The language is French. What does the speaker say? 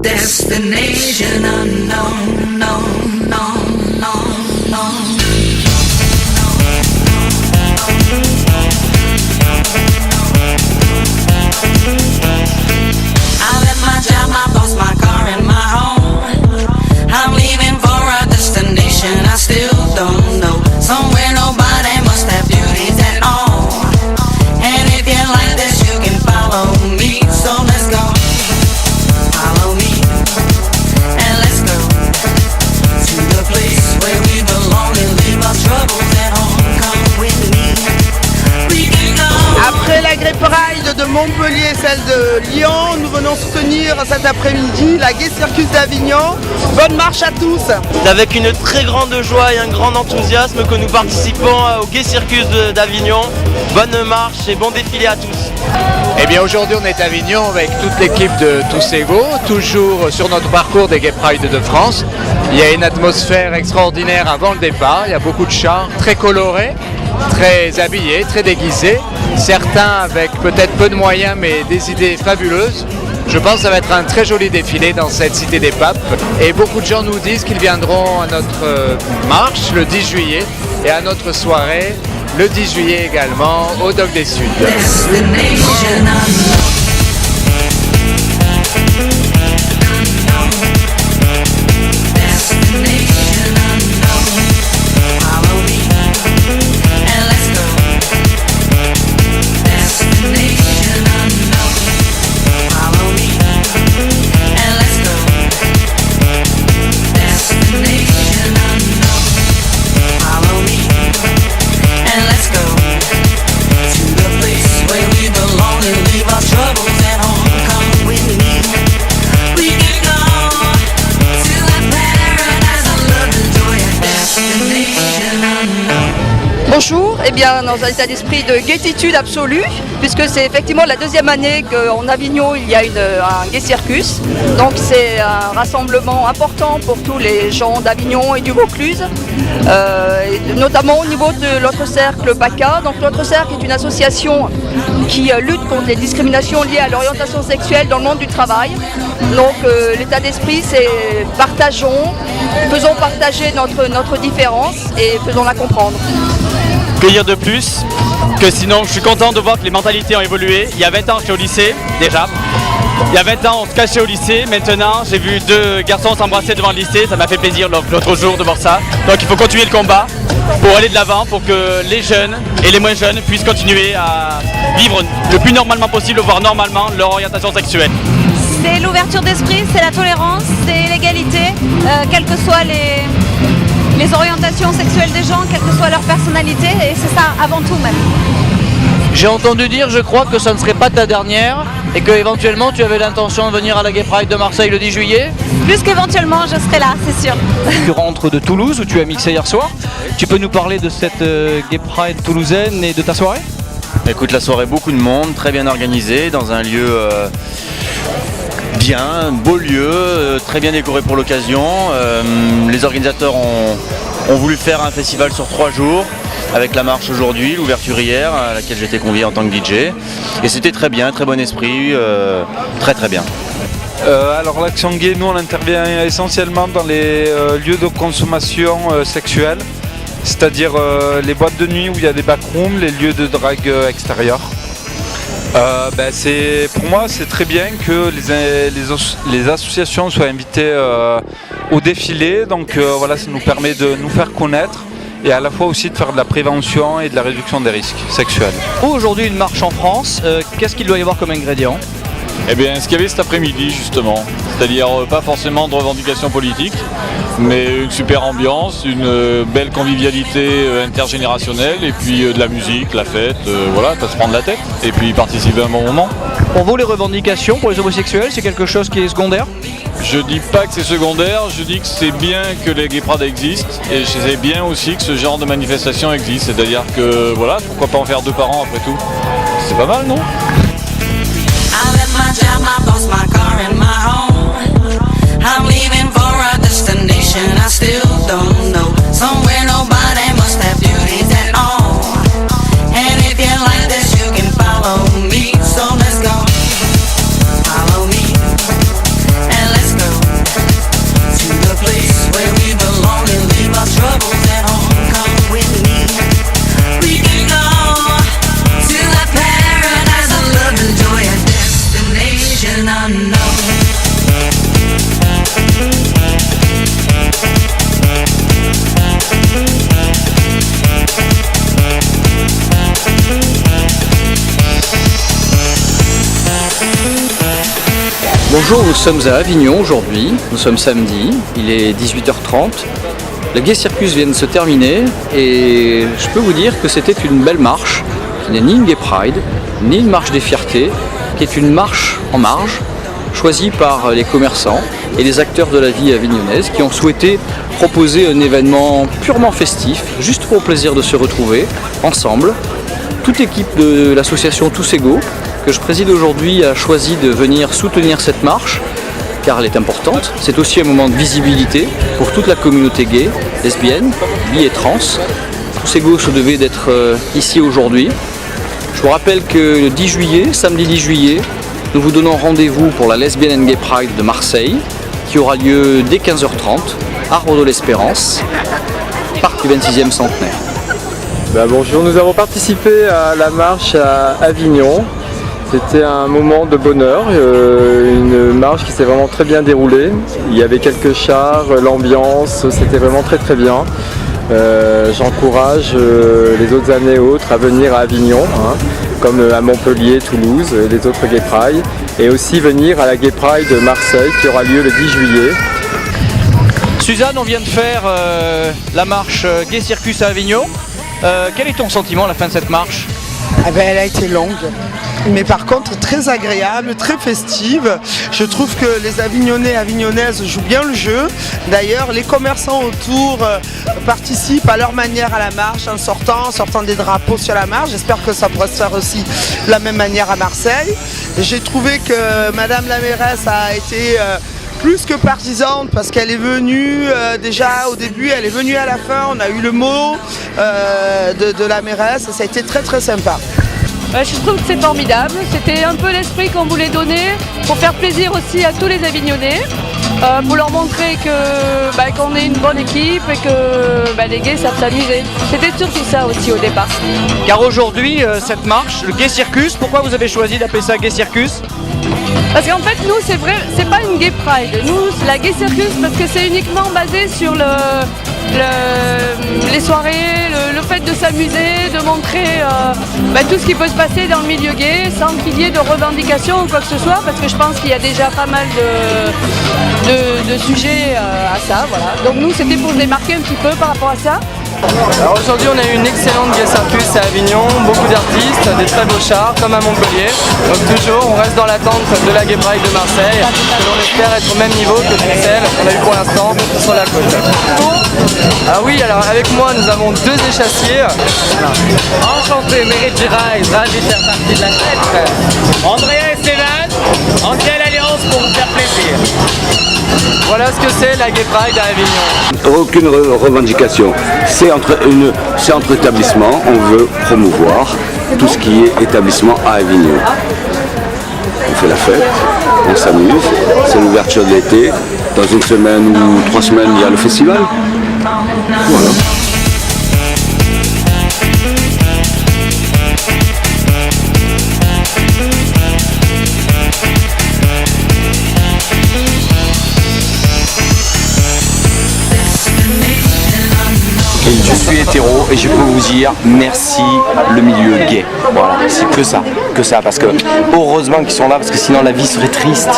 Destination unknown, no, no, no, no. I left my job, my boss, my car, and my home. I'm leaving for a destination I still don't know. Somewhere nobody must have duties at all. And if you like this, you can follow me. So let's go. Follow me. And let's go to the place where we belong and leave our troubles at home. Come with me. We can go. Après la Gay Pride de Montpellier et celle de Lyon, nous venons soutenir cet après-midi la Gay Circus d'Avignon. Bonne marche à tous. C'est avec une très grande joie et un grand enthousiasme que nous participons au Gay Circus d'Avignon. Bonne marche et bon défilé à tous. Eh bien aujourd'hui on est à Avignon avec toute l'équipe de Tous Égaux, toujours sur notre parcours des Gay Pride de France. Il y a une atmosphère extraordinaire avant le départ, il y a beaucoup de chars très colorés, très habillés, très déguisés. Certains avec peut-être peu de moyens mais des idées fabuleuses. Je pense que ça va être un très joli défilé dans cette cité des papes. Et beaucoup de gens nous disent qu'ils viendront à notre marche le 10 juillet et à notre soirée le 10 juillet également au Dock des Suds. Bonjour, eh bien dans un état d'esprit de gaietude absolue, puisque c'est effectivement la deuxième année qu'en Avignon il y a un Gay Circus. Donc c'est un rassemblement important pour tous les gens d'Avignon et du Vaucluse, notamment au niveau de notre cercle PACA. Donc notre cercle est une association qui lutte contre les discriminations liées à l'orientation sexuelle dans le monde du travail. Donc l'état d'esprit c'est partageons, faisons partager notre différence et faisons-la comprendre. Que dire de plus que sinon je suis content de voir que les mentalités ont évolué. Il y a 20 ans j'étais au lycée déjà. Il y a 20 ans on se cachait au lycée. Maintenant j'ai vu deux garçons s'embrasser devant le lycée. Ça m'a fait plaisir l'autre jour de voir ça. Donc il faut continuer le combat pour aller de l'avant, pour que les jeunes et les moins jeunes puissent continuer à vivre le plus normalement possible, voire normalement leur orientation sexuelle. C'est l'ouverture d'esprit, c'est la tolérance, c'est l'égalité, quelles que soient les orientations sexuelles des gens, quelle que soit leur personnalité, et c'est ça avant tout même. J'ai entendu dire, je crois, que ça ne serait pas ta dernière et que éventuellement tu avais l'intention de venir à la Gay Pride de Marseille le 10 juillet. Plus qu'éventuellement, je serai là, c'est sûr. Tu rentres de Toulouse où tu as mixé hier soir. Tu peux nous parler de cette Gay Pride toulousaine et de ta soirée ? Écoute, la soirée, beaucoup de monde, très bien organisée, dans un lieu bien, beau lieu, très bien décoré pour l'occasion. Les organisateurs ont voulu faire un festival sur 3 jours, avec la marche aujourd'hui, l'ouverture hier, à laquelle j'étais convié en tant que DJ. Et c'était très bien, très bon esprit, très très bien. Alors l'Action Gay, nous on intervient essentiellement dans les lieux de consommation sexuelle, c'est-à-dire les boîtes de nuit où il y a des backrooms, les lieux de drague extérieurs. Pour moi c'est très bien que les associations soient invitées au défilé, donc voilà, ça nous permet de nous faire connaître et à la fois aussi de faire de la prévention et de la réduction des risques sexuels. Aujourd'hui une marche en France, qu'est-ce qu'il doit y avoir comme ingrédient ? Eh bien, ce qu'il y avait cet après-midi justement, c'est-à-dire pas forcément de revendications politiques, mais une super ambiance, une belle convivialité intergénérationnelle et puis de la musique, la fête, voilà, pas se prendre la tête et puis participer à un bon moment. Pour vous, les revendications pour les homosexuels, c'est quelque chose qui est secondaire ? Je dis pas que c'est secondaire, je dis que c'est bien que les Gay Pride existent et c'est bien aussi que ce genre de manifestation existe, c'est-à-dire que voilà, pourquoi pas en faire 2 par an après tout. C'est pas mal, non ? My job, my boss, my car, and my home. I'm leaving for a destination I still don't know. Somewhere nobody must have duties at all. And if you like this, you can follow me. So let's go. Follow me. And let's go. destination unknown. Bonjour, nous sommes à Avignon aujourd'hui, nous sommes samedi, il est 18h30. Le Gay Circus vient de se terminer et je peux vous dire que c'était une belle marche qui n'est ni une Gay Pride, ni une marche des fiertés, qui est une marche en marge, choisie par les commerçants et les acteurs de la vie avignonnaise qui ont souhaité proposer un événement purement festif, juste pour le plaisir de se retrouver ensemble. Toute l'équipe de l'association Tous Égaux, que je préside aujourd'hui, a choisi de venir soutenir cette marche car elle est importante. C'est aussi un moment de visibilité pour toute la communauté gay, lesbienne, bi et trans. Tous Égaux se devait d'être ici aujourd'hui. Je vous rappelle que le 10 juillet, samedi 10 juillet, nous vous donnons rendez-vous pour la Lesbian and Gay Pride de Marseille qui aura lieu dès 15h30 à Rodol'Espérance, parc du 26e centenaire. Bonjour, nous avons participé à la marche à Avignon. C'était un moment de bonheur, une marche qui s'est vraiment très bien déroulée. Il y avait quelques chars, l'ambiance, c'était vraiment très très bien. J'encourage les autres années autres à venir à Avignon, comme à Montpellier, Toulouse, les autres Gay Pride, et aussi venir à la Gay Pride de Marseille qui aura lieu le 10 juillet. Suzanne, on vient de faire la marche Gay Circus à Avignon. Quel est ton sentiment à la fin de cette marche? Elle a été longue, mais par contre très agréable, très festive. Je trouve que les Avignonnais et Avignonnaises jouent bien le jeu. D'ailleurs, les commerçants autour participent à leur manière à la marche en sortant des drapeaux sur la marche. J'espère que ça pourra se faire aussi de la même manière à Marseille. J'ai trouvé que Madame la mairesse a été plus que partisane parce qu'elle est venue déjà au début, elle est venue à la fin, on a eu le mot de la mairesse, ça a été très très sympa. Je trouve que c'est formidable, c'était un peu l'esprit qu'on voulait donner pour faire plaisir aussi à tous les Avignonnais, pour leur montrer qu'on est une bonne équipe et que les gays savent s'amuser. C'était surtout ça aussi au départ. Car aujourd'hui, cette marche, le Gay Circus, pourquoi vous avez choisi d'appeler ça Gay Circus? Parce qu'en fait, nous, c'est vrai, c'est pas une Gay Pride. Nous, c'est la Gay Circus parce que c'est uniquement basé sur les soirées, le fait de s'amuser, de montrer tout ce qui peut se passer dans le milieu gay sans qu'il y ait de revendications ou quoi que ce soit, parce que je pense qu'il y a déjà pas mal de sujets à ça. Voilà. Donc nous, c'était pour se démarquer un petit peu par rapport à ça. Alors aujourd'hui on a eu une excellente Gay Circus à Avignon, beaucoup d'artistes, des très beaux chars comme à Montpellier. Donc toujours on reste dans l'attente de la Gay Pride de Marseille, que l'on espère être au même niveau que celle qu'on a eu pour l'instant sur la côte. Ah oui, alors avec moi nous avons deux échassiers. Enchanté, Mérite Giraille, ravi de faire partie de la fête. Andrea et Stéphane, en quelle alliance pour vous faire plaisir? Voilà ce que c'est la Gay Pride à Avignon. Aucune revendication. C'est entre établissements, on veut promouvoir tout ce qui est établissement à Avignon. On fait la fête, on s'amuse, c'est l'ouverture de l'été. Dans une semaine ou 3 semaines, il y a le festival. Voilà. Je suis hétéro et je peux vous dire merci le milieu gay. Voilà, c'est que ça, parce que heureusement qu'ils sont là, parce que sinon la vie serait triste.